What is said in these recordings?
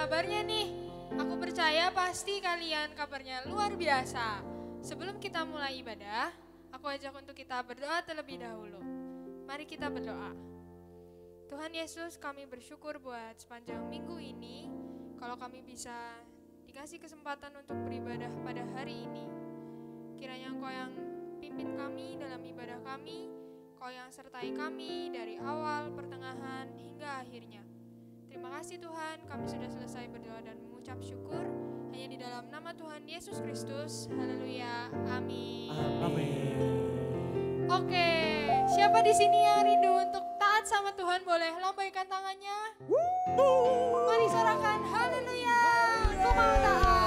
kabarnya nih? Aku percaya pasti kalian kabarnya luar biasa. Sebelum kita mulai ibadah, aku ajak untuk kita berdoa terlebih dahulu. Mari kita berdoa. Tuhan Yesus, kami bersyukur buat sepanjang minggu ini, kalau kami bisa dikasih kesempatan untuk beribadah pada hari ini. Kiranya Engkau yang pimpin kami dalam ibadah kami, Engkau yang sertai kami dari awal, pertengahan, hingga akhirnya. Terima kasih Tuhan, kami sudah selesai berdoa dan mengucap syukur hanya di dalam nama Tuhan Yesus Kristus. Haleluya, amin. Amin. Oke, siapa di sini yang rindu untuk taat sama Tuhan boleh lambaikan tangannya? Mari sorakan haleluya, aku mau taat.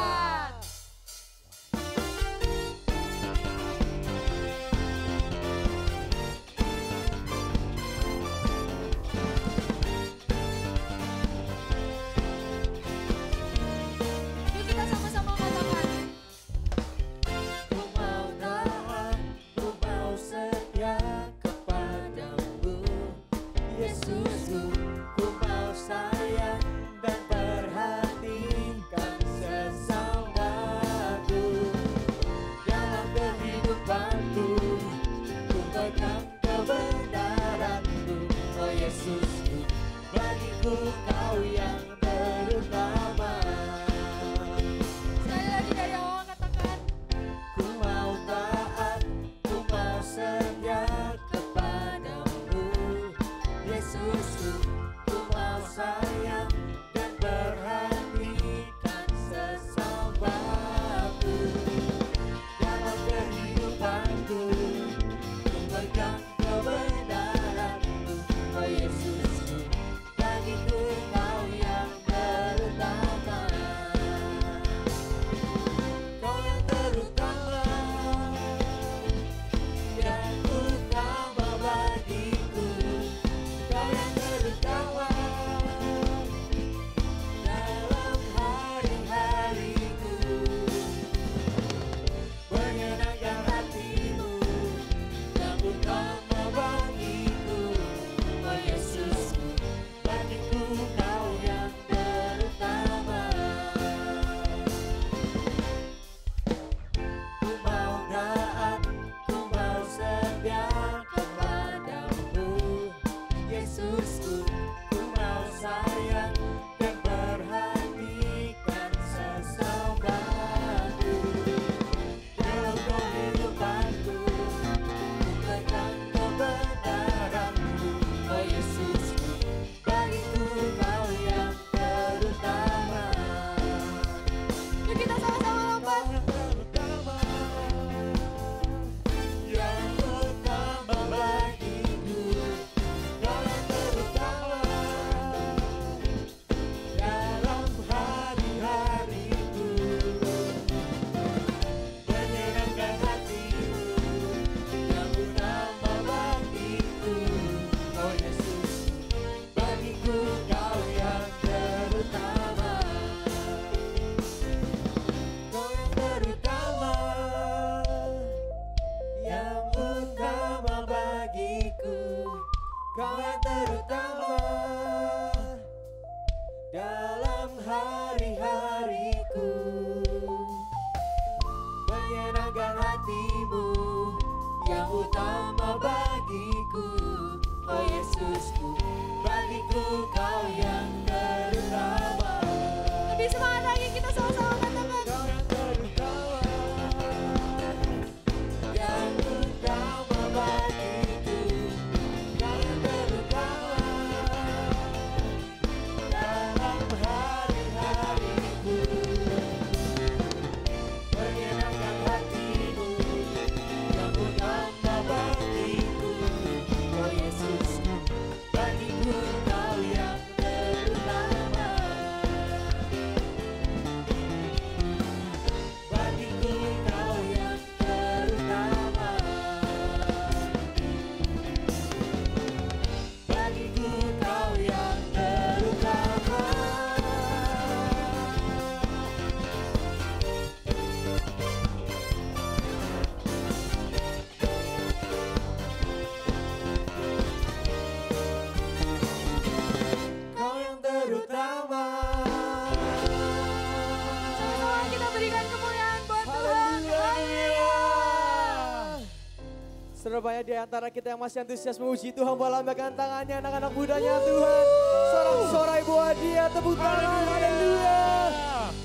banyak di antara kita yang masih antusias memuji Tuhan, boleh lambaikan tangannya anak-anak mudanya Tuhan. Sorak-sorai buat dia, tepuk tangan, haleluya.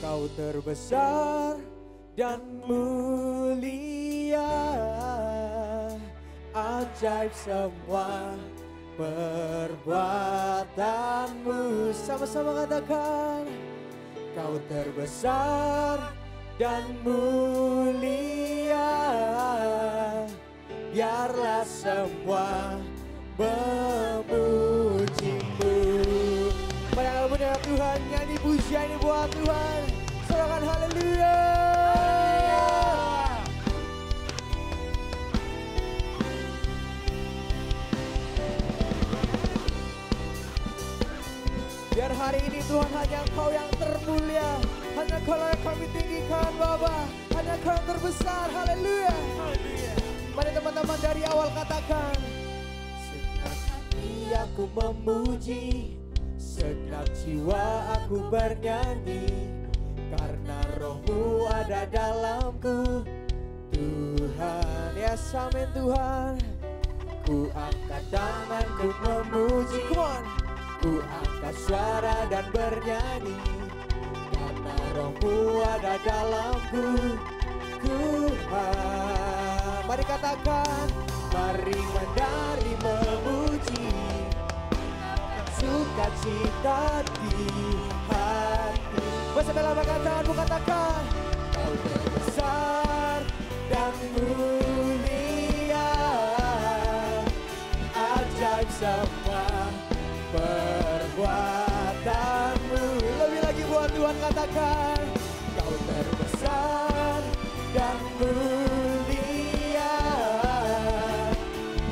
Kau terbesar dan mulia, ajaib semua perbuatanmu. Sama-sama katakan, kau terbesar dan mulia, biarlah semua memujimu. Banyak punya Tuhan, nyanyi pujian ini buat Tuhan. Sorakan haleluya. Biar hari ini Tuhan hanya Engkau yang termulia, hanya Kau yang kami tinggikan Bapa, hanya Kau yang terbesar, haleluya. Mari teman-teman dari awal katakan, segenap hati aku memuji, segenap jiwa aku bernyanyi, karena Roh-Mu ada dalamku, Tuhan. Ya amin Tuhan. Ku angkat tanganku memuji, come on. Ku angkat suara dan bernyanyi, karena Roh-Mu ada dalamku, Tuhan. Mari katakan, mari menari memuji, sukacita di hati. Bersama lambaikan tanganmu katakan, Kau terbesar dan mulia, ajaib semua perbuatanmu. Lebih lagi buat Tuhan katakan, Kau terbesar dan mulia,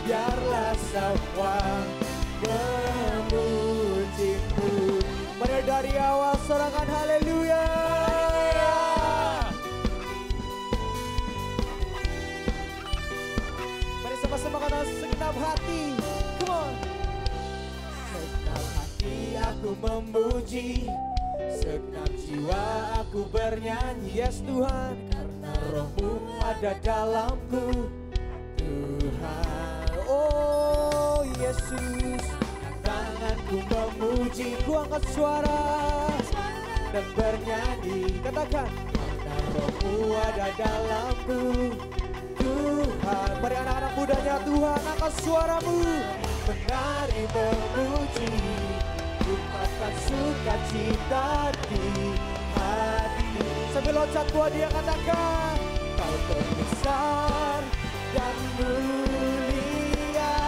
biarlah semua memujimu. Mari dari awal sorakan haleluya. Mari sama-sama kata segenap hati, come on. Segenap hati aku memuji, segenap jiwa aku bernyanyi, yes Tuhan, karena Roh-Mu ada dalamku, Tuhan. Oh Yesus, tanganku memuji, ku angkat suara dan bernyanyi, katakan, karena Roh-Mu ada dalamku, Tuhan. Mari anak-anak mudanya Tuhan, angkat suaramu, menari memuji, ungkapkan sukacita di hati. Sambil loncat buat dia katakan, Kau terbesar dan mulia,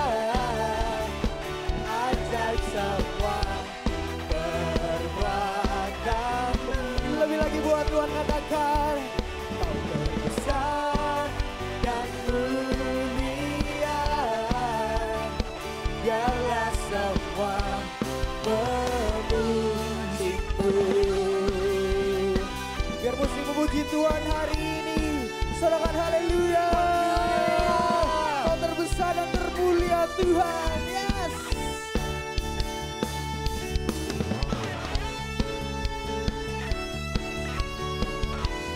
ajaib semua perbuatanmu. Lebih lagi buat Tuhan katakan, Kau terbesar dan mulia, biarlah semua memujimu. Biar musik memuji Tuhan hari ini, sorakan haleluya. Kau terbesar dan termulia Tuhan, yes.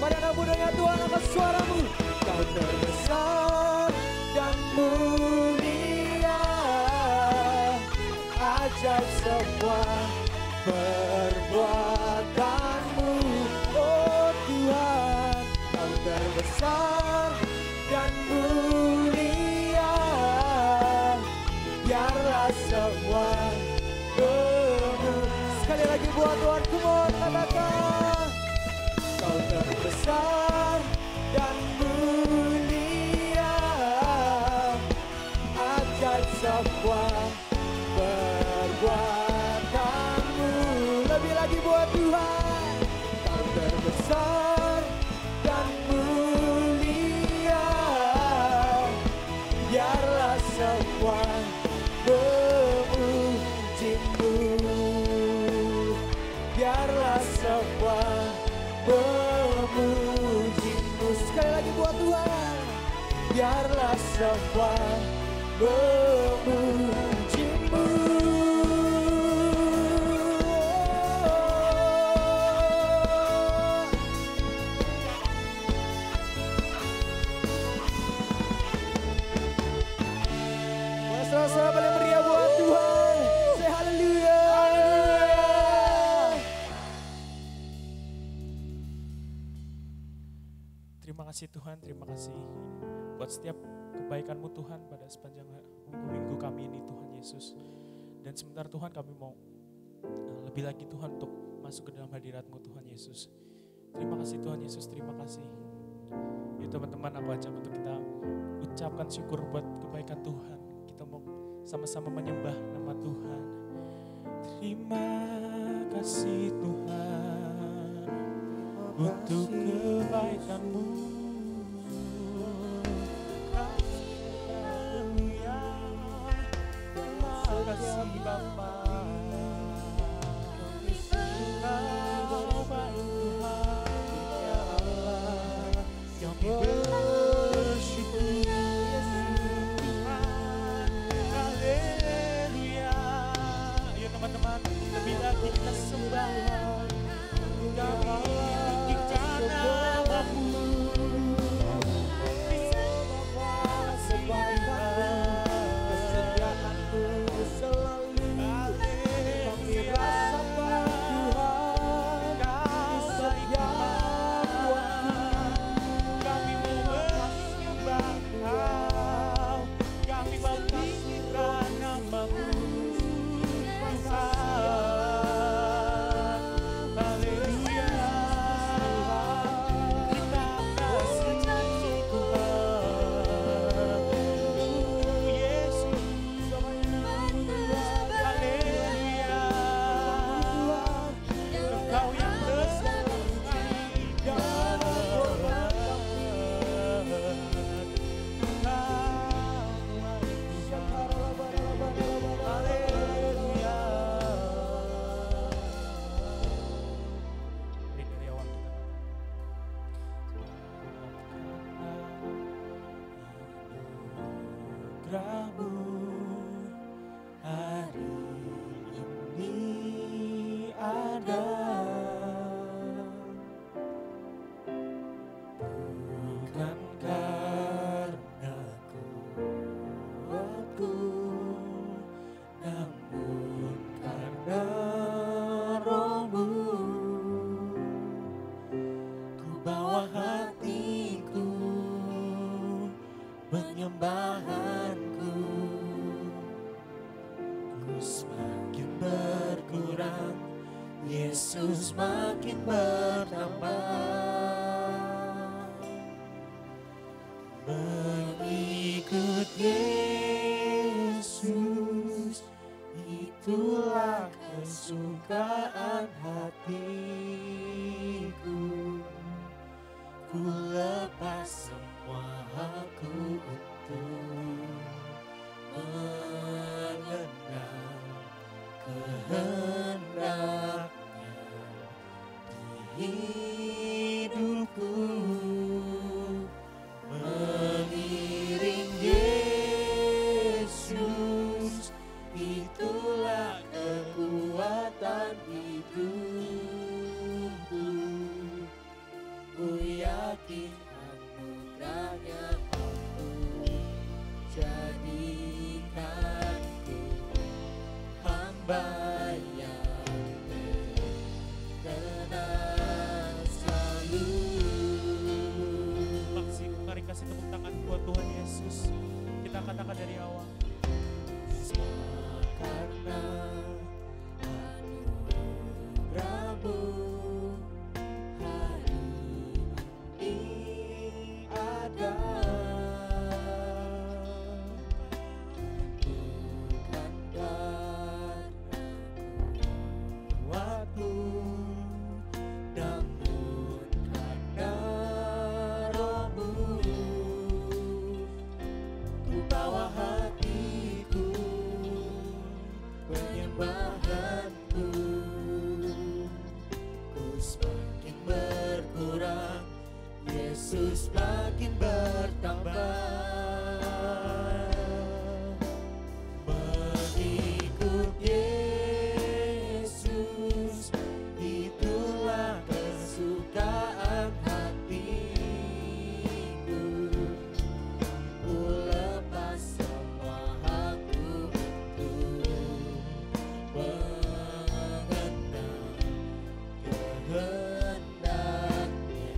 Mari anak mudanya Tuhan, angkat suaramu. Kau terbesar dan mulia, ajaib semua perbuatanmu, oh Tuhan. Kau terbesar dan mulia, biarlah semua memuji. Sekali lagi buat Tuhan, come on, katakan, Kau terbesar dan mulia, ajaib semua perbuatanmu. Lebih lagi buat Tuhan, Kau terbesar dan mulia, biarlah semua memujimu, biarlah semua memujimu. Sekali lagi buat Tuhan, biarlah semua memujimu. kasih Tuhan, terima kasih buat setiap kebaikan-Mu Tuhan pada sepanjang minggu-minggu kami ini Tuhan Yesus. Dan sebentar Tuhan kami mau lebih lagi Tuhan untuk masuk ke dalam hadirat-Mu Tuhan Yesus. Terima kasih Tuhan Yesus, terima kasih. Ya teman-teman, aku ajak untuk kita ucapkan syukur buat kebaikan Tuhan. Kita mau sama-sama menyembah nama Tuhan. Terima kasih Tuhan untuk kebaikan-Mu. Terima kasih Bapa. Kau baik Tuhan, ya Allah, kami bersyukur Tuhan. Haleluya. Ayo teman-teman, lebih lagi kita sembah. Kami tinggikan nama-Mu. Yesus makin bertambah. Mengikut Yesus, itulah kesukaan hatiku. Ku lepas semua hakku untuk mengenal kehendak hidupku, mengiring Yesus, itulah kekuatan hidupku. Ku yakin anugerahnya mampu jadikanku hamba yang kasih tepuk tangan buat Tuhan Yesus. Kita katakan dari awal. Karena anugerah-Mu hari ini ada, bukan karena kuat-Mu, namun karena Roh-Mu. Ku bawa hatiku, penyembahanku, ku semakin berkurang, Yesus makin bertambah. Mengikut Yesus, itulah kesukaan hatiku. Ku lepas semua hakku untuk mengenal kehendaknya.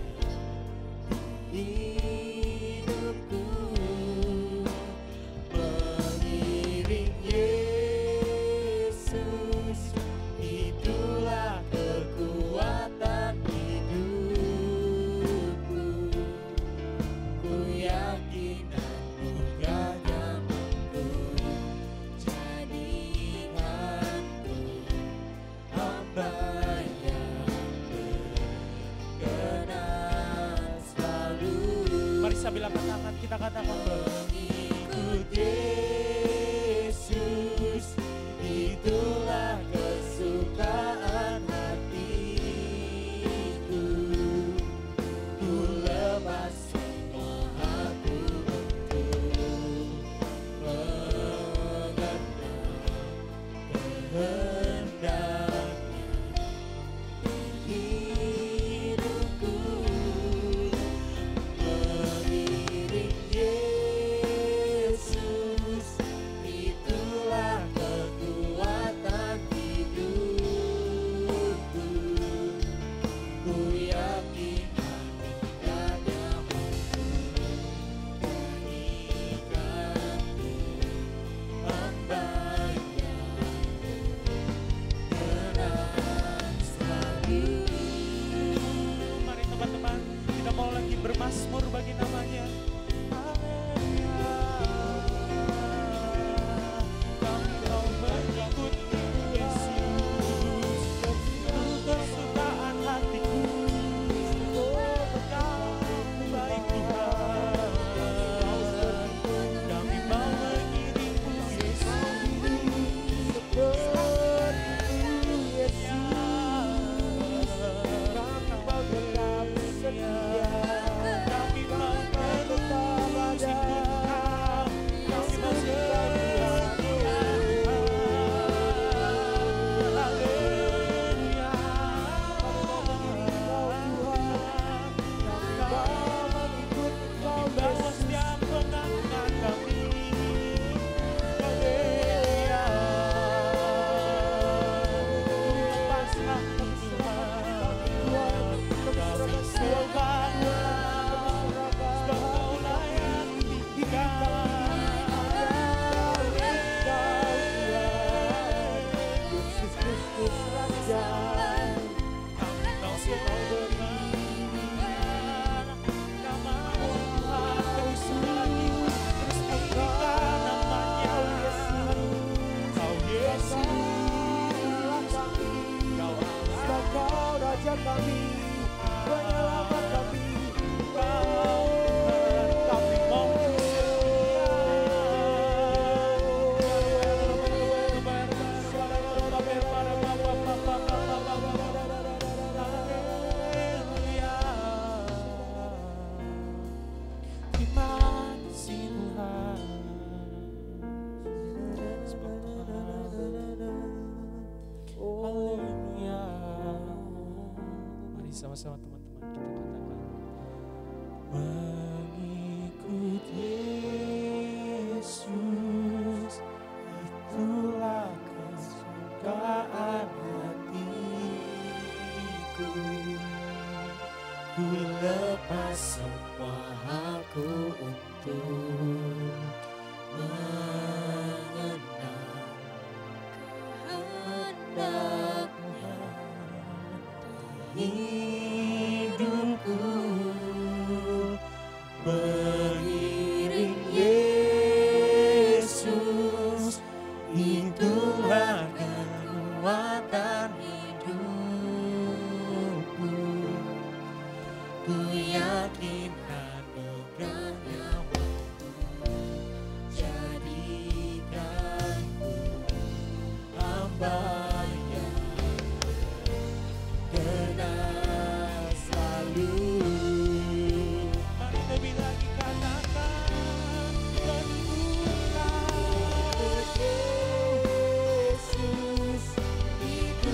Sambil angkat tangan kita katakan Mengikut Yesus, itulah kesukaan hatiku. Ku lepas semua aku untuk mengenal kehendaknya di hidupku. Mengiring Yesus, itulah kekuatan hidupku. Ku yakin hanya mampu mengiringkanku, hamba-Nya tenang selalu. Mari teman-teman, kita mau lagi bermazmur bagi namanya. Haleluya. Kami mau mengikut Yesus, itu kesukaan hatiku. Kau baik Tuhan, kami mau mengiringmu Yesus. Kami mau memuji Tuhan, kami mau selalu haleluya. Bawa setiap pengangan kami, haleluya. Lepaslah Tuhan, kami sembahnya, sebab Kau-lah yang ditinggikan. Yesus Kristus Raja. Kami mau beriman, Kau mau terus lagi, terus tinggikan namanya. Kau Yesus, Kau Allah, Kau Raja kami, penyelamat kami. kami mau terima kasih Tuhan. Haleluya. Mari sama-sama teman-teman kita katakan mengikut Yesus, itulah kesukaan hatiku. Ku lepas semua aku untuk mengenal kehendaknya di hidupku. Mengiring Yesus, itulah kekuatan hidupku. Ku yakin anugerahnya mampu jadikanku hamba-Nya tenang selalu. Mari lebih lagi katakan mengikut Yesus, itulah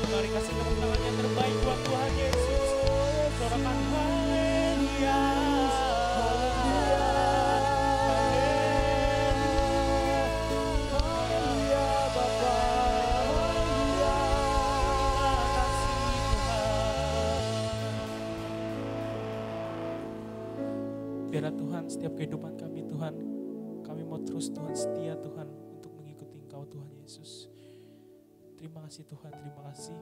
Mari kasih tepuk tangan yang terbaik buat Tuhan Yesus. Sorakan haleluya. Haleluya Bapa. Haleluya. Biarlah Tuhan setiap kehidupan kami Tuhan, kami mau terus Tuhan setia Tuhan untuk mengikuti Engkau Tuhan Yesus. Terima kasih Tuhan, terima kasih.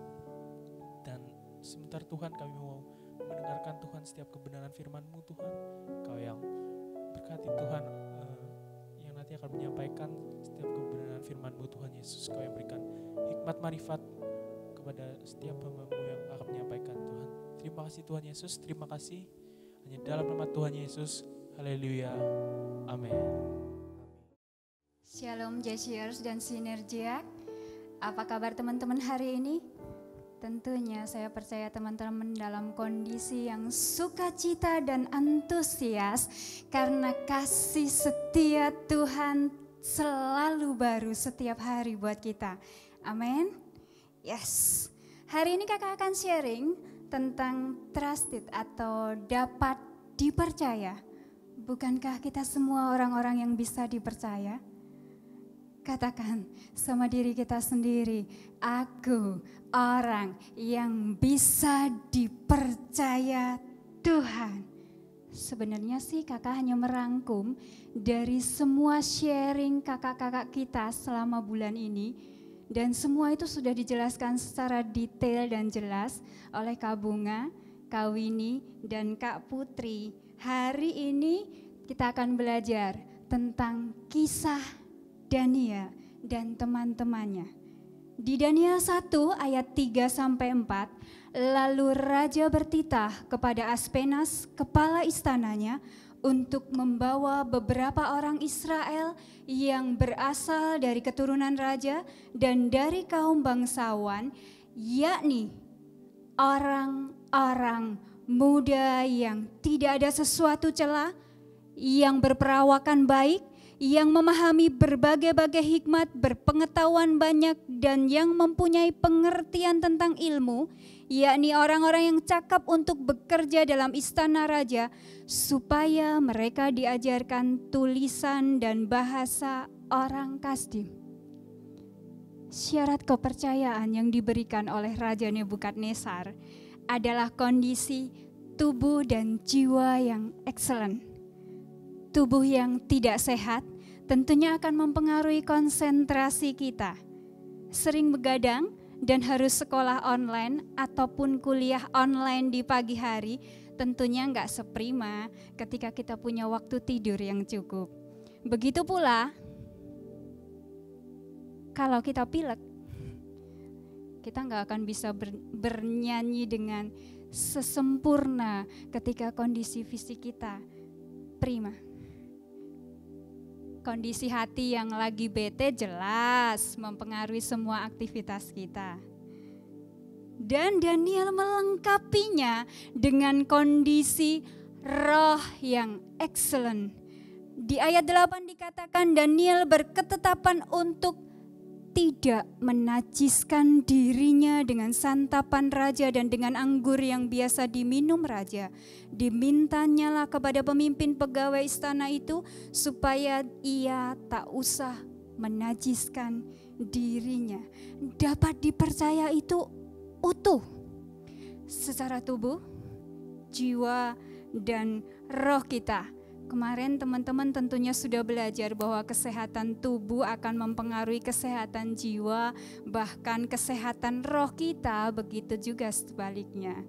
Dan sebentar Tuhan kami mau mendengarkan Tuhan setiap kebenaran firman-Mu Tuhan. Kau yang berkati Tuhan yang nanti akan menyampaikan setiap kebenaran firman-Mu Tuhan Yesus. Kau yang berikan hikmat marifat kepada setiap hamba-Mu yang akan menyampaikan Tuhan. Terima kasih Tuhan Yesus, terima kasih. Hanya dalam nama Tuhan Yesus, haleluya, amin. Shalom Jesiers dan Sinergiak. Apa kabar teman-teman hari ini? Tentunya saya percaya teman-teman dalam kondisi yang sukacita dan antusias karena kasih setia Tuhan selalu baru setiap hari buat kita. Amin. Yes. Hari ini kakak akan sharing tentang trusted atau dapat dipercaya. Bukankah kita semua orang-orang yang bisa dipercaya? Katakan sama diri kita sendiri, aku orang yang bisa dipercaya Tuhan. Sebenarnya sih kakak hanya merangkum dari semua sharing kakak-kakak kita selama bulan ini. Dan semua itu sudah dijelaskan secara detail dan jelas oleh Kak Bunga, Kak Winnie, dan Kak Putri. Hari ini kita akan belajar tentang kisah Daniel dan teman-temannya. Di Daniel 1 ayat 3-4, lalu raja bertitah kepada Aspenas, kepala istananya, untuk membawa beberapa orang Israel yang berasal dari keturunan raja dan dari kaum bangsawan, yakni orang-orang muda yang tidak ada sesuatu celah, yang berperawakan baik, yang memahami berbagai-bagai hikmat, berpengetahuan banyak, dan yang mempunyai pengertian tentang ilmu, yakni orang-orang yang cakap untuk bekerja dalam istana raja, supaya mereka diajarkan tulisan dan bahasa orang Kasdim. Syarat kepercayaan yang diberikan oleh Raja Nebukadnezar adalah kondisi tubuh dan jiwa yang excellent. Tubuh yang tidak sehat tentunya akan mempengaruhi konsentrasi kita. Sering begadang dan harus sekolah online ataupun kuliah online di pagi hari tentunya nggak seprima ketika kita punya waktu tidur yang cukup. Begitu pula kalau kita pilek, kita nggak akan bisa bernyanyi dengan sesempurna ketika kondisi fisik kita prima. Kondisi hati yang lagi bete jelas mempengaruhi semua aktivitas kita. Dan Daniel melengkapinya dengan kondisi roh yang excellent. Di ayat 8 dikatakan Daniel berketetapan untuk tidak menajiskan dirinya dengan santapan raja dan dengan anggur yang biasa diminum raja. Dimintanyalah kepada pemimpin pegawai istana itu supaya ia tak usah menajiskan dirinya. Dapat dipercaya itu utuh secara tubuh, jiwa, dan roh kita. Kemarin teman-teman tentunya sudah belajar bahwa kesehatan tubuh akan mempengaruhi kesehatan jiwa, bahkan kesehatan roh kita, begitu juga sebaliknya.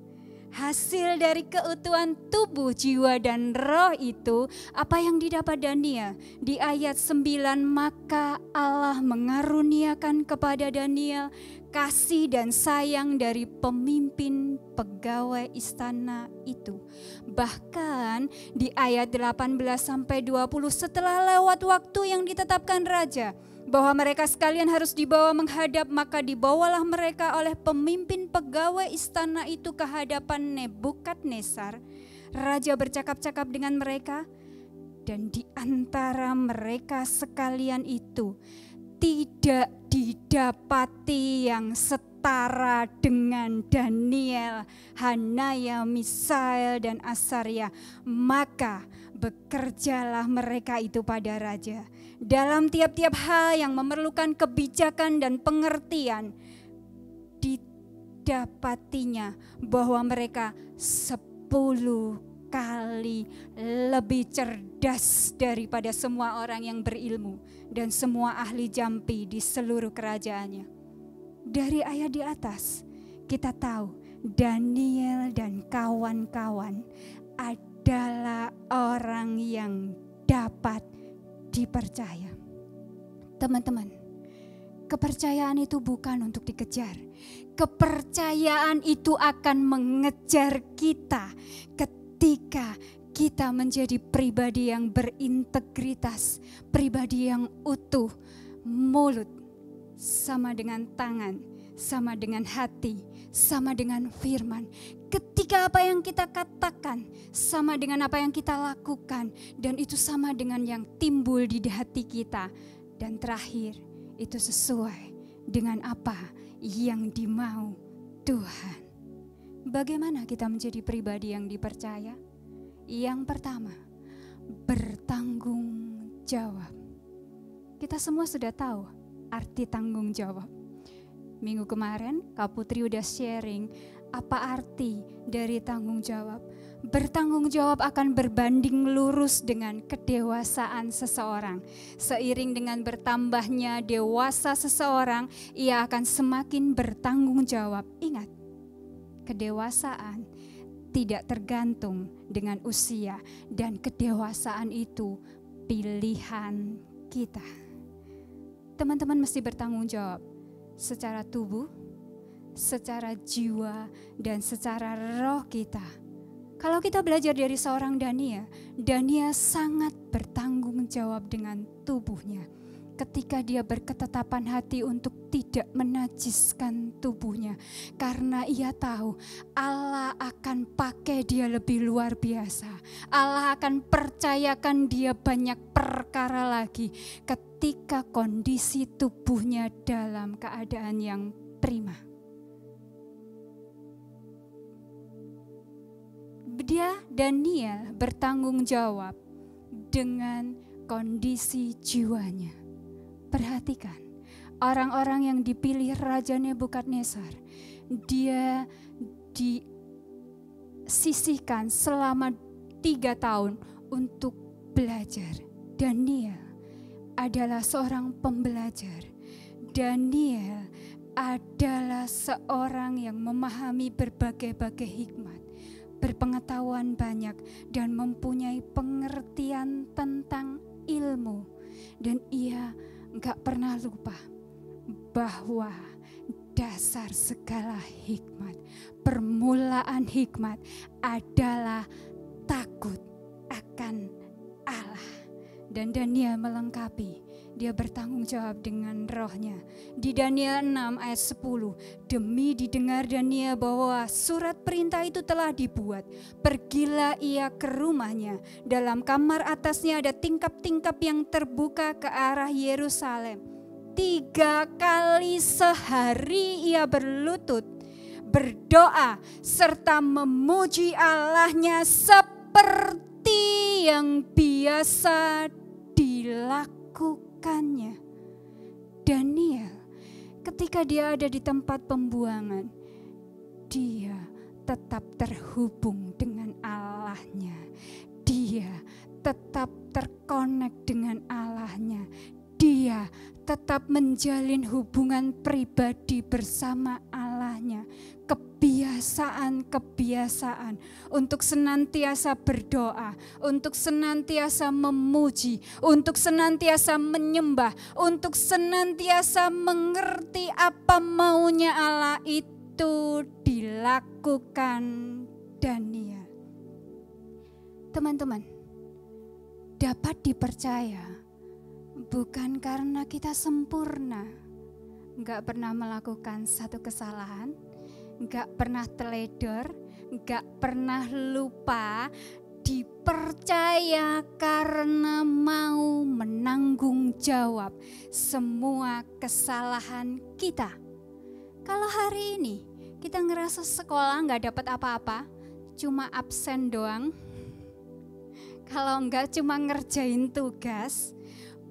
Hasil dari keutuhan tubuh, jiwa, dan roh itu apa yang didapat Daniel? Di ayat 9, maka Allah mengaruniakan kepada Daniel kasih dan sayang dari pemimpin pegawai istana itu. Bahkan di ayat 18-20 setelah lewat waktu yang ditetapkan raja, bahwa mereka sekalian harus dibawa menghadap, maka dibawalah mereka oleh pemimpin pegawai istana itu ke hadapan Nebukadnezar. Raja bercakap-cakap dengan mereka, dan di antara mereka sekalian itu tidak didapati yang setara setara dengan Daniel, Hanaya, Misael, dan Asaria. Maka bekerjalah mereka itu pada raja dalam tiap-tiap hal yang memerlukan kebijakan dan pengertian. Didapatinya bahwa mereka 10 kali lebih cerdas daripada semua orang yang berilmu dan semua ahli jampi di seluruh kerajaannya. Dari ayat di atas kita tahu Daniel dan kawan-kawan adalah orang yang dapat dipercaya. Teman-teman, kepercayaan itu bukan untuk dikejar. Kepercayaan itu akan mengejar kita ketika kita menjadi pribadi yang berintegritas, pribadi yang utuh. Mulut sama dengan tangan, sama dengan hati, sama dengan firman. Ketika apa yang kita katakan sama dengan apa yang kita lakukan, dan itu sama dengan yang timbul di hati kita. Dan terakhir, itu sesuai dengan apa yang dimau Tuhan. Bagaimana kita menjadi pribadi yang dipercaya? Yang pertama, bertanggung jawab. Kita semua sudah tahu arti tanggung jawab. Minggu kemarin Kak Putri udah sharing apa arti dari tanggung jawab. Bertanggung jawab akan berbanding lurus dengan kedewasaan seseorang. Seiring dengan bertambahnya dewasa seseorang, ia akan semakin bertanggung jawab. Ingat, kedewasaan tidak tergantung dengan usia, dan kedewasaan itu pilihan kita. Teman-teman mesti bertanggung jawab secara tubuh, secara jiwa, dan secara roh kita. Kalau kita belajar dari seorang Daniel, Daniel sangat bertanggung jawab dengan tubuhnya. Ketika dia berketetapan hati untuk tidak menajiskan tubuhnya. Karena ia tahu Allah akan pakai dia lebih luar biasa. Allah akan percayakan dia banyak perkara lagi ketika kondisi tubuhnya dalam keadaan yang prima. Dia Daniel bertanggung jawab dengan kondisi jiwanya. Perhatikan, orang-orang yang dipilih Raja Nebukadnezar, dia disisihkan selama 3 tahun untuk belajar. Daniel adalah seorang pembelajar. Daniel adalah seorang yang memahami berbagai-bagai hikmat, berpengetahuan banyak, dan mempunyai pengertian tentang ilmu. Dan ia gak pernah lupa bahwa dasar segala hikmat, permulaan hikmat adalah takut akan Allah. Dan Daniel melengkapi, dia bertanggung jawab dengan rohnya. Di Daniel 6 ayat 10, demi didengar Daniel bahwa surat perintah itu telah dibuat, pergilah ia ke rumahnya. Dalam kamar atasnya ada tingkap-tingkap yang terbuka ke arah Yerusalem. 3 kali sehari ia berlutut, berdoa, serta memuji Allahnya seperti yang biasa dilakukannya. Daniel, ketika dia ada di tempat pembuangan, dia tetap terhubung dengan Allahnya. Dia tetap terkonek dengan Allahnya. Dia tetap menjalin hubungan pribadi bersama Allahnya. Kebiasaan-kebiasaan untuk senantiasa berdoa, untuk senantiasa memuji, untuk senantiasa menyembah, untuk senantiasa mengerti apa maunya Allah, itu dilakukan Daniel. Teman-teman, dapat dipercaya bukan karena kita sempurna, gak pernah melakukan satu kesalahan, gak pernah teledor, gak pernah lupa. Dipercaya karena mau menanggung jawab semua kesalahan kita. Kalau hari ini kita ngerasa sekolah nggak dapat apa-apa, cuma absen doang. Kalau enggak cuma ngerjain tugas,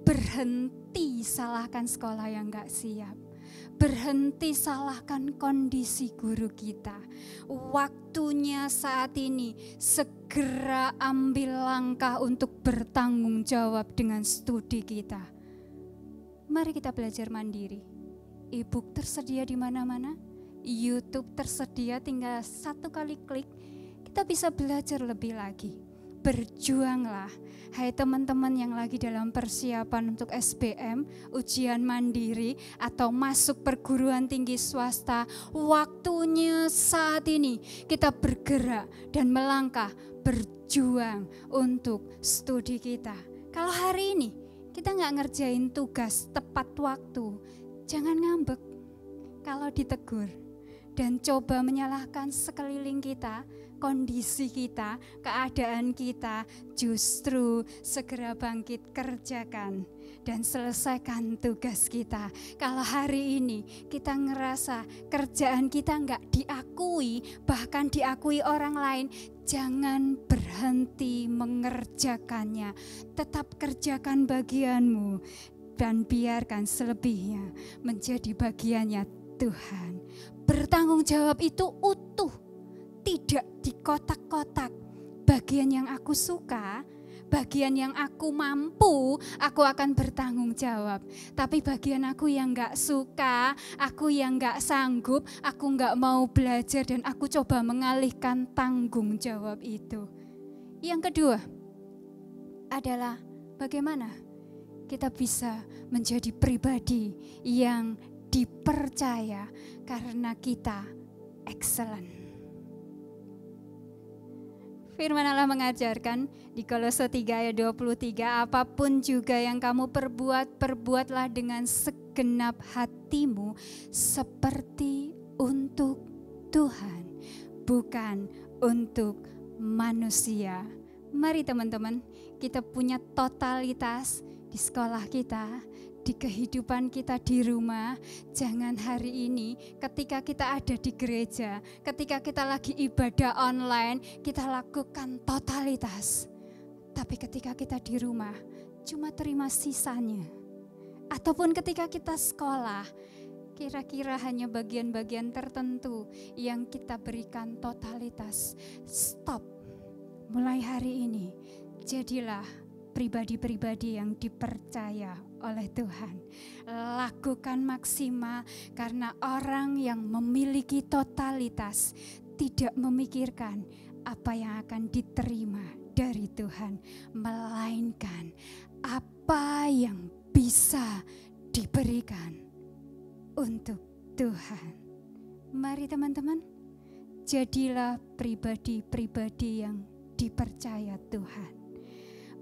berhenti salahkan sekolah yang enggak siap. Berhenti salahkan kondisi guru kita. Waktunya saat ini segera ambil langkah untuk bertanggung jawab dengan studi kita. Mari kita belajar mandiri. E-book tersedia di mana-mana. YouTube tersedia, tinggal 1 kali klik. Kita bisa belajar lebih lagi. Berjuanglah, hai teman-teman yang lagi dalam persiapan untuk SBM, ujian mandiri, atau masuk perguruan tinggi swasta. Waktunya saat ini kita bergerak dan melangkah, berjuang untuk studi kita. Kalau hari ini kita nggak ngerjain tugas tepat waktu, jangan ngambek kalau ditegur. Dan coba menyalahkan sekeliling kita, kondisi kita, keadaan kita. Justru segera bangkit, kerjakan dan selesaikan tugas kita. Kalau hari ini kita ngerasa kerjaan kita nggak diakui, bahkan diakui orang lain, jangan berhenti mengerjakannya. Tetap kerjakan bagianmu dan biarkan selebihnya menjadi bagiannya Tuhan. Bertanggung jawab itu utuh, tidak dikotak-kotak. Bagian yang aku suka, bagian yang aku mampu, aku akan bertanggung jawab. Tapi bagian aku yang gak suka, aku yang gak sanggup, aku gak mau belajar dan aku coba mengalihkan tanggung jawab itu. Yang kedua adalah bagaimana kita bisa menjadi pribadi yang dipercaya karena kita excellent. Firman Allah mengajarkan di Kolose 3 ayat 23, apapun juga yang kamu perbuat, perbuatlah dengan segenap hatimu seperti untuk Tuhan, bukan untuk manusia. Mari teman-teman, kita punya totalitas di sekolah kita, di kehidupan kita di rumah. Jangan hari ini ketika kita ada di gereja, ketika kita lagi ibadah online, kita lakukan totalitas. Tapi ketika kita di rumah, cuma terima sisanya. Ataupun ketika kita sekolah, kira-kira hanya bagian-bagian tertentu yang kita berikan totalitas. Stop. Mulai hari ini, jadilah pribadi-pribadi yang dipercaya oleh Tuhan. Lakukan maksimal, karena orang yang memiliki totalitas tidak memikirkan apa yang akan diterima dari Tuhan, melainkan apa yang bisa diberikan untuk Tuhan. Mari teman-teman, jadilah pribadi-pribadi yang dipercaya Tuhan.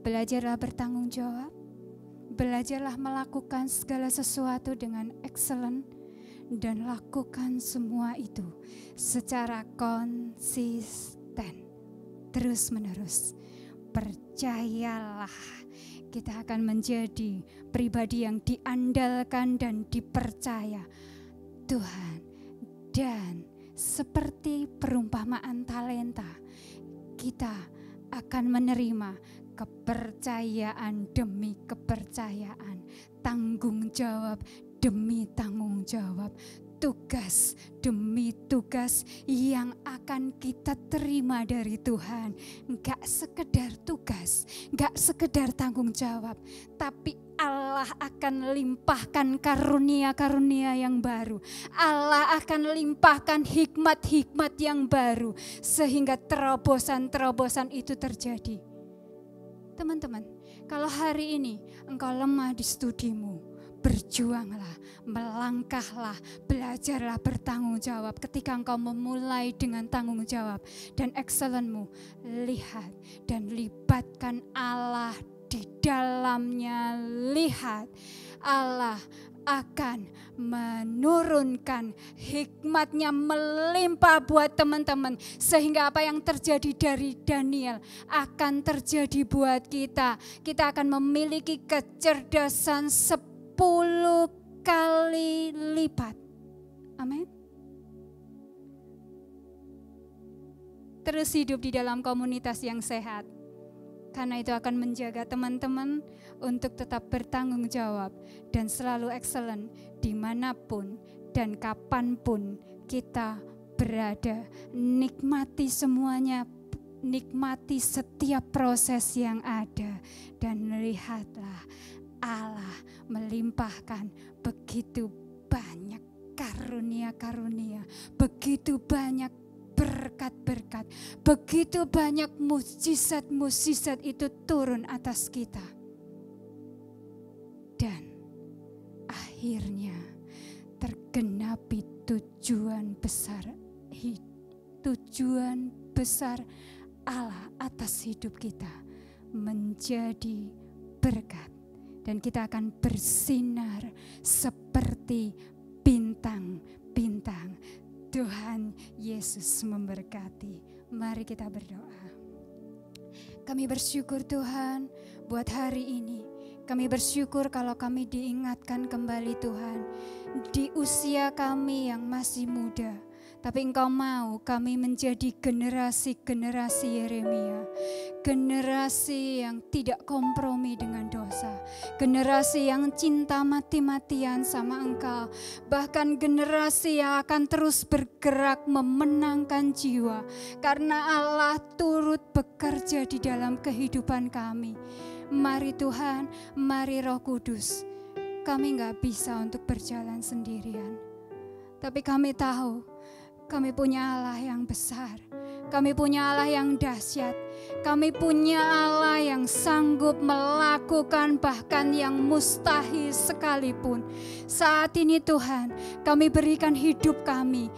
Belajarlah bertanggung jawab, belajarlah melakukan segala sesuatu dengan excellent, dan lakukan semua itu secara konsisten, terus-menerus. Percayalah, kita akan menjadi pribadi yang diandalkan dan dipercaya Tuhan. Dan seperti perumpamaan talenta, kita akan menerima kepercayaan demi kepercayaan, tanggung jawab demi tanggung jawab, tugas demi tugas yang akan kita terima dari Tuhan. Enggak sekedar tugas, enggak sekedar tanggung jawab, tapi Allah akan limpahkan karunia-karunia yang baru. Allah akan limpahkan hikmat-hikmat yang baru, sehingga terobosan-terobosan itu terjadi. Teman-teman, kalau hari ini engkau lemah di studimu, berjuanglah, melangkahlah, belajarlah bertanggung jawab. Ketika engkau memulai dengan tanggung jawab dan excellentmu, lihat dan libatkan Allah di dalamnya. Lihat, Allah akan menurunkan hikmatnya melimpah buat teman-teman, sehingga apa yang terjadi dari Daniel akan terjadi buat kita. Kita akan memiliki kecerdasan 10 kali lipat. Amin. terus hidup di dalam komunitas yang sehat. Karena itu akan menjaga teman-teman untuk tetap bertanggung jawab dan selalu excellent dimanapun dan kapanpun kita berada. Nikmati semuanya, nikmati setiap proses yang ada, dan lihatlah Allah melimpahkan begitu banyak karunia-karunia, begitu banyak berkat-berkat, begitu banyak mukjizat-mukjizat itu turun atas kita. Dan akhirnya tergenapi tujuan besar Allah atas hidup kita, menjadi berkat, dan kita akan bersinar seperti bintang-bintang. Tuhan Yesus memberkati. Mari kita berdoa. Kami bersyukur Tuhan buat hari ini. Kami bersyukur kalau kami diingatkan kembali Tuhan di usia kami yang masih muda. Tapi Engkau mau kami menjadi generasi-generasi Yeremia. Generasi yang tidak kompromi dengan dosa. Generasi yang cinta mati-matian sama Engkau. Bahkan generasi yang akan terus bergerak memenangkan jiwa. Karena Allah turut bekerja di dalam kehidupan kami. Mari Tuhan, mari Roh Kudus. Kami gak bisa untuk berjalan sendirian. Tapi kami tahu, kami punya Allah yang besar, kami punya Allah yang dahsyat, kami punya Allah yang sanggup melakukan bahkan yang mustahil sekalipun. Saat ini Tuhan, kami berikan hidup kami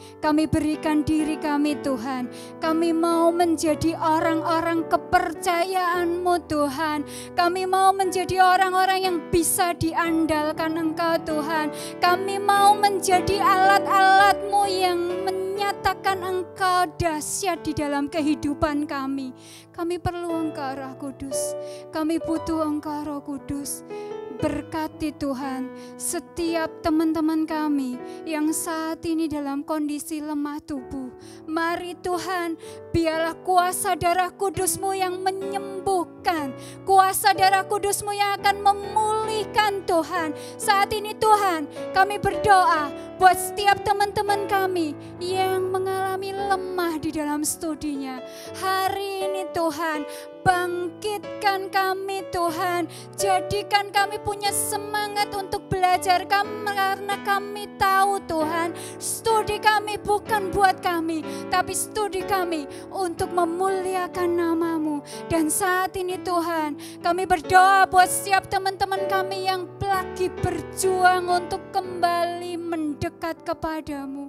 berikan diri kami Tuhan. Kami mau menjadi orang-orang kepercayaan-Mu Tuhan. Kami mau menjadi orang-orang yang bisa diandalkan Engkau Tuhan. Kami mau menjadi alat-alat-Mu yang menyatakan Engkau dahsyat di dalam kehidupan kami. Kami perlu Engkau Roh Kudus. Kami butuh Engkau Roh Kudus. Berkati Tuhan setiap teman-teman kami yang saat ini dalam kondisi lemah tubuh. Mari Tuhan, biarlah kuasa darah Kudus-Mu yang menyembuhkan, kuasa darah Kudus-Mu yang akan memulihkan Tuhan. Saat ini Tuhan, kami berdoa buat setiap teman-teman kami yang mengalami lemah di dalam studinya. Hari ini Tuhan, bangkitkan kami Tuhan, jadikan kami punya semangat untuk belajar karena kami tahu Tuhan, studi kami bukan buat kami, tapi studi kami untuk memuliakan nama-Mu. Dan saat ini Tuhan, kami berdoa buat setiap teman-teman kami yang lagi berjuang untuk kembali mendekat kepadamu.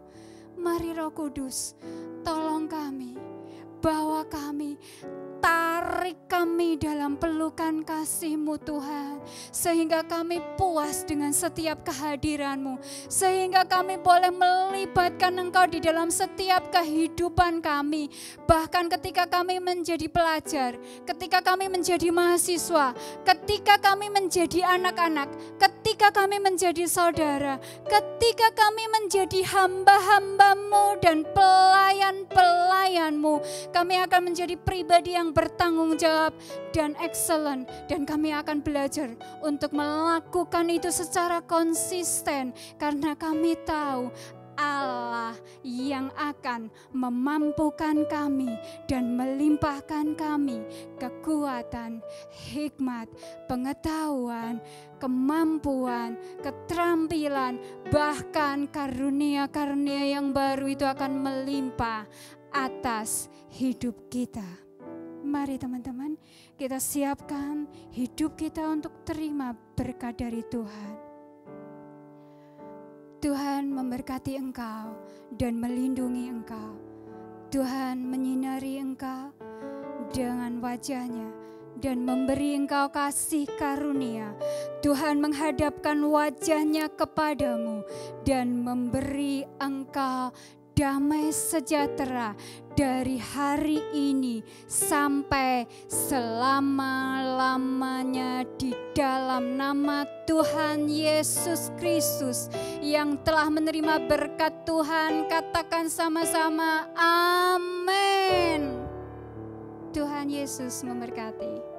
Mari Roh Kudus, tolong kami, bawa kami, tarik kami dalam pelukan kasih-Mu Tuhan, sehingga kami puas dengan setiap kehadiran-Mu, sehingga kami boleh melibatkan Engkau di dalam setiap kehidupan kami. Bahkan ketika kami menjadi pelajar, ketika kami menjadi mahasiswa, ketika kami menjadi anak-anak, ketika kami menjadi saudara, ketika kami menjadi hamba-hamba-Mu dan pelayan-pelayan-Mu, kami akan menjadi pribadi yang bertanggung jawab dan excellent, dan kami akan belajar untuk melakukan itu secara konsisten karena kami tahu Allah yang akan memampukan kami dan melimpahkan kami kekuatan, hikmat, pengetahuan, kemampuan, keterampilan, bahkan karunia-karunia yang baru itu akan melimpah atas hidup kita. Mari teman-teman, kita siapkan hidup kita untuk terima berkat dari Tuhan. Tuhan memberkati engkau dan melindungi engkau. Tuhan menyinari engkau dengan wajah-Nya dan memberi engkau kasih karunia. Tuhan menghadapkan wajah-Nya kepadamu dan memberi engkau damai sejahtera dari hari ini sampai selama-lamanya di dalam nama Tuhan Yesus Kristus. Yang telah menerima berkat Tuhan, katakan sama-sama amin. Tuhan Yesus memberkati.